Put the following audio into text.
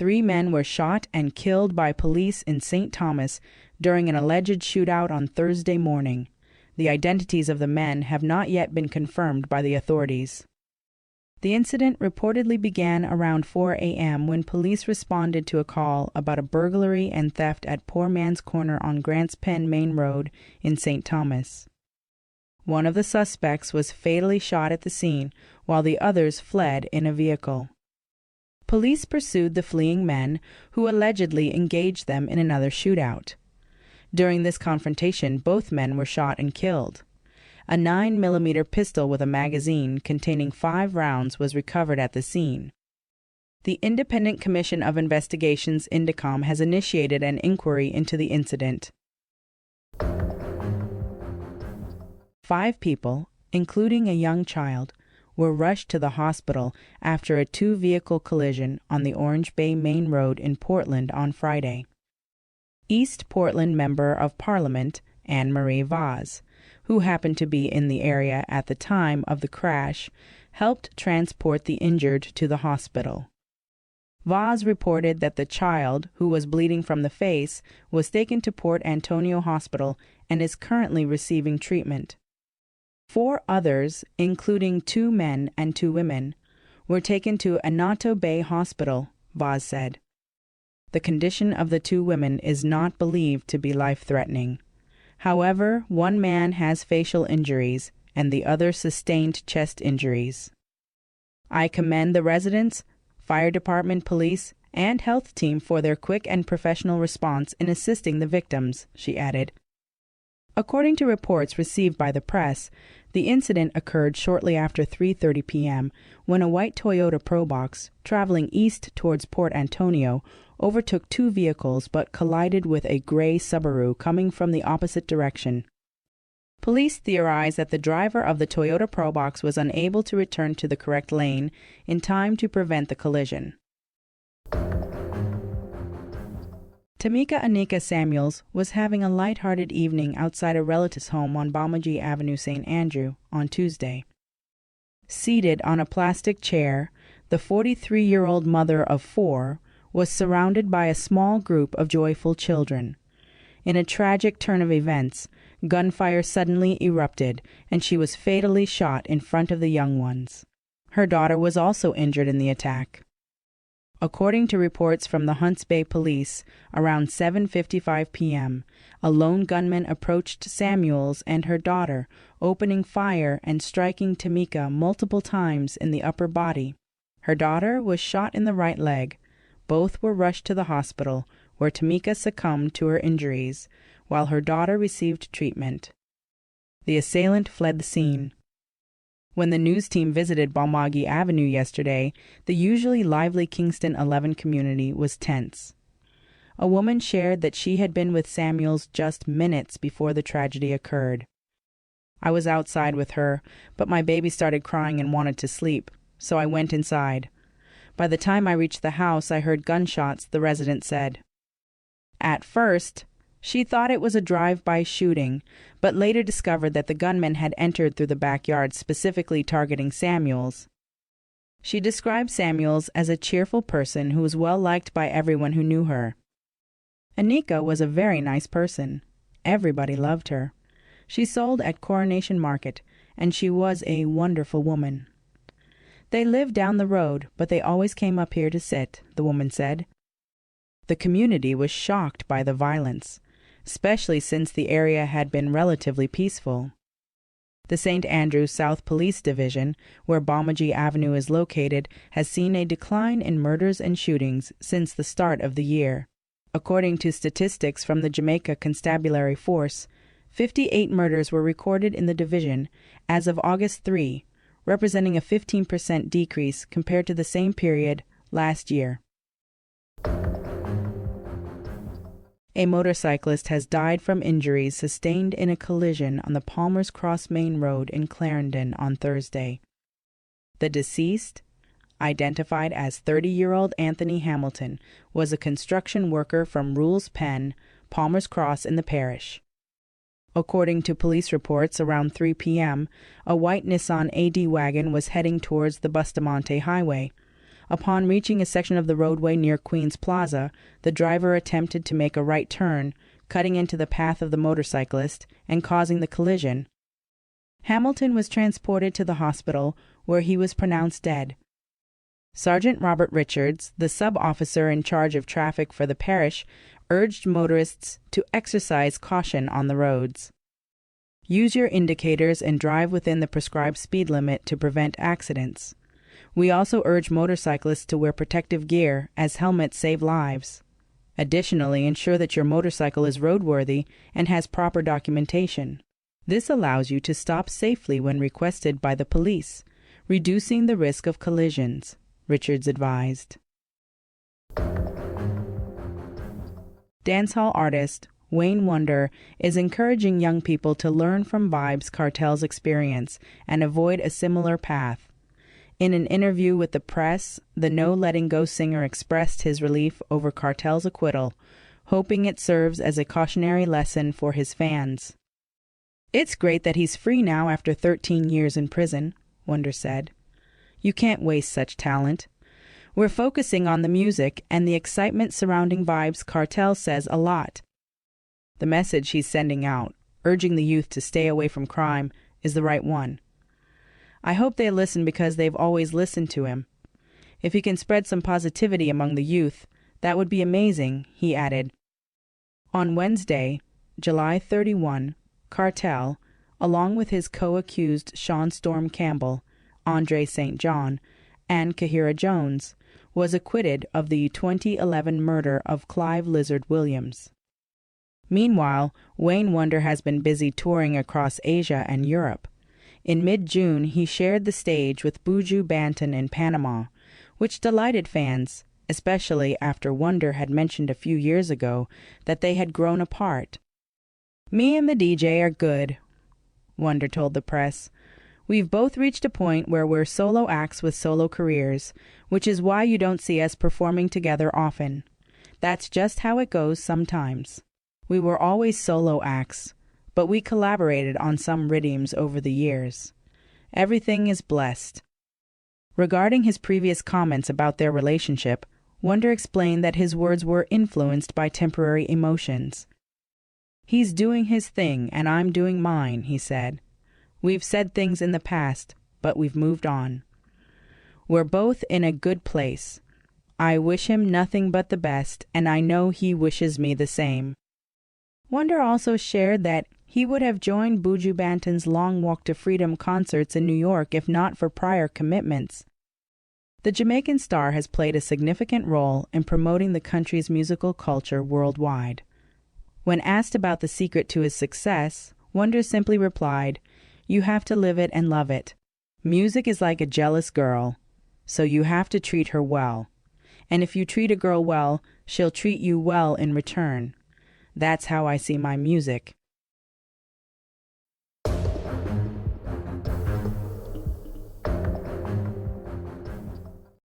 3 men were shot and killed by police in St. Thomas during an alleged shootout on Thursday morning. The identities of the men have not yet been confirmed by the authorities. The incident reportedly began around 4 a.m. when police responded to a call about a burglary and theft at Poor Man's Corner on Grants Pen Main Road in St. Thomas. One of the suspects was fatally shot at the scene, while the others fled in a vehicle. Police pursued the fleeing men, who allegedly engaged them in another shootout. During this confrontation, both men were shot and killed. A 9mm pistol with a magazine containing 5 rounds was recovered at the scene. The Independent Commission of Investigations Indicom has initiated an inquiry into the incident. 5 people, including a young child, were rushed to the hospital after a 2-vehicle collision on the Orange Bay Main Road in Portland on Friday. East Portland Member of Parliament Anne Marie Vaz, who happened to be in the area at the time of the crash, helped transport the injured to the hospital. Vaz reported that the child, who was bleeding from the face, was taken to Port Antonio Hospital and is currently receiving treatment. 4 others, including 2 men and 2 women, were taken to Anato Bay Hospital, Vaz said. The condition of the 2 women is not believed to be life-threatening. However, 1 man has facial injuries and the other sustained chest injuries. I commend the residents, fire department, police, and health team for their quick and professional response in assisting the victims, she added. According to reports received by the press, the incident occurred shortly after 3:30 p.m. when a white Toyota Probox, traveling east towards Port Antonio, overtook 2 vehicles but collided with a gray Subaru coming from the opposite direction. Police theorize that the driver of the Toyota Probox was unable to return to the correct lane in time to prevent the collision. Tamika Anika Samuels was having a light-hearted evening outside a relative's home on Bamaji Avenue, St. Andrew, on Tuesday. Seated on a plastic chair, the 43-year-old mother of 4 was surrounded by a small group of joyful children. In a tragic turn of events, gunfire suddenly erupted, and she was fatally shot in front of the young ones. Her daughter was also injured in the attack. According to reports from the Hunts Bay Police, around 7:55 p.m., a lone gunman approached Samuels and her daughter, opening fire and striking Tamika multiple times in the upper body. Her daughter was shot in the right leg. Both were rushed to the hospital, where Tamika succumbed to her injuries, while her daughter received treatment. The assailant fled the scene. When the news team visited Balmagi Avenue yesterday, the usually lively Kingston 11 community was tense. A woman shared that she had been with Samuels just minutes before the tragedy occurred. I was outside with her, but my baby started crying and wanted to sleep, so I went inside. By the time I reached the house, I heard gunshots, the resident said. At first, she thought it was a drive-by shooting, but later discovered that the gunman had entered through the backyard, specifically targeting Samuels. She described Samuels as a cheerful person who was well-liked by everyone who knew her. Anika was a very nice person. Everybody loved her. She sold at Coronation Market, and she was a wonderful woman. They lived down the road, but they always came up here to sit, the woman said. The community was shocked by the violence, especially since the area had been relatively peaceful. The St. Andrews South Police Division, where Bamaji Avenue is located, has seen a decline in murders and shootings since the start of the year. According to statistics from the Jamaica Constabulary Force, 58 murders were recorded in the division as of August 3, representing a 15% decrease compared to the same period last year. A motorcyclist has died from injuries sustained in a collision on the Palmer's Cross Main Road in Clarendon on Thursday. The deceased, identified as 30-year-old Anthony Hamilton, was a construction worker from Rules Pen, Palmer's Cross in the parish. According to police reports, around 3 p.m., a white Nissan AD wagon was heading towards the Bustamante Highway. Upon reaching a section of the roadway near Queens Plaza, the driver attempted to make a right turn, cutting into the path of the motorcyclist and causing the collision. Hamilton was transported to the hospital, where he was pronounced dead. Sergeant Robert Richards, the sub-officer in charge of traffic for the parish, urged motorists to exercise caution on the roads. Use your indicators and drive within the prescribed speed limit to prevent accidents. We also urge motorcyclists to wear protective gear, as helmets save lives. Additionally, ensure that your motorcycle is roadworthy and has proper documentation. This allows you to stop safely when requested by the police, reducing the risk of collisions, Richards advised. Dancehall artist Wayne Wonder is encouraging young people to learn from Vybz Kartel's experience and avoid a similar path. In an interview with the press, the No Letting Go singer expressed his relief over Kartel's acquittal, hoping it serves as a cautionary lesson for his fans. "It's great that he's free now after 13 years in prison," Wonder said. "You can't waste such talent. We're focusing on the music, and the excitement surrounding Vybz Kartel says a lot. The message he's sending out, urging the youth to stay away from crime, is the right one. I hope they listen because they've always listened to him. If he can spread some positivity among the youth, that would be amazing," he added. On Wednesday, July 31, Kartel, along with his co-accused Sean Storm Campbell, Andre St. John, and Kahira Jones, was acquitted of the 2011 murder of Clive Lizard Williams. Meanwhile, Wayne Wonder has been busy touring across Asia and Europe. In mid-June, he shared the stage with Buju Banton in Panama, which delighted fans, especially after Wonder had mentioned a few years ago that they had grown apart. "Me and the DJ are good," Wonder told the press. "We've both reached a point where we're solo acts with solo careers, which is why you don't see us performing together often. That's just how it goes sometimes. We were always solo acts, but we collaborated on some rhythms over the years. Everything is blessed." Regarding his previous comments about their relationship, Wonder explained that his words were influenced by temporary emotions. "He's doing his thing and I'm doing mine," he said. "We've said things in the past, but we've moved on. We're both in a good place. I wish him nothing but the best, and I know he wishes me the same." Wonder also shared that he would have joined Buju Banton's Long Walk to Freedom concerts in New York if not for prior commitments. The Jamaican star has played a significant role in promoting the country's musical culture worldwide. When asked about the secret to his success, Wonder simply replied, "You have to live it and love it. Music is like a jealous girl, so you have to treat her well. And if you treat a girl well, she'll treat you well in return. That's how I see my music."